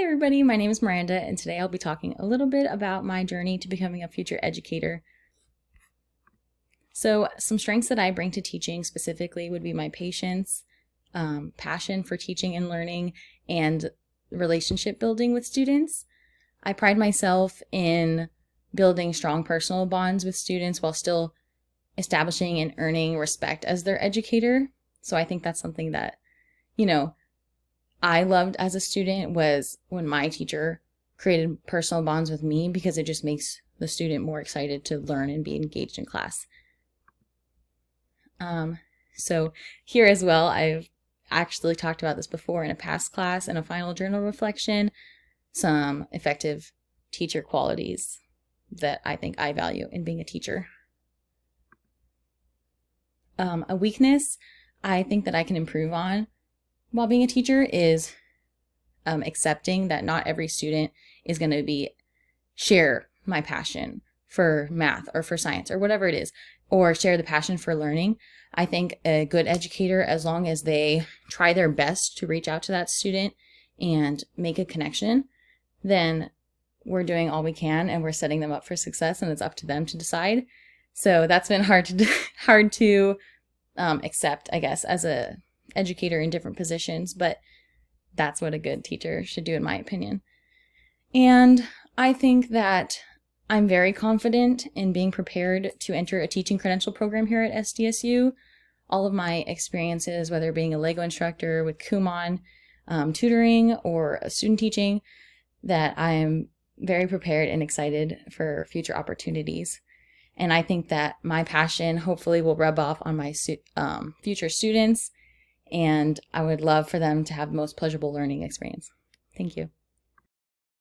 everybody, my name is Miranda, and today I'll be talking a little bit about my journey to becoming a future educator. So some strengths that I bring to teaching specifically would be my patience, passion for teaching and learning, and relationship building with students. I pride myself in building strong personal bonds with students while still establishing and earning respect as their educator. So I think that's something that, I loved as a student was when my teacher created personal bonds with me, because it just makes the student more excited to learn and be engaged in class. So here as well, I've actually talked about this before in a past class and a final journal reflection, some effective teacher qualities that I think I value in being a teacher. A weakness I think that I can improve on while being a teacher is accepting that not every student is going to share my passion for math or for science or whatever it is, or share the passion for learning. I think a good educator, as long as they try their best to reach out to that student and make a connection, then we're doing all we can and we're setting them up for success, and it's up to them to decide. So that's been hard to accept, I guess, as a educator in different positions, but that's what a good teacher should do, in my opinion. And I think that I'm very confident in being prepared to enter a teaching credential program here at SDSU. All of my experiences, whether being a Lego instructor with Kumon, tutoring, or student teaching, that I'm very prepared and excited for future opportunities. And I think that my passion hopefully will rub off on my future students, and I would love for them to have the most pleasurable learning experience. Thank you.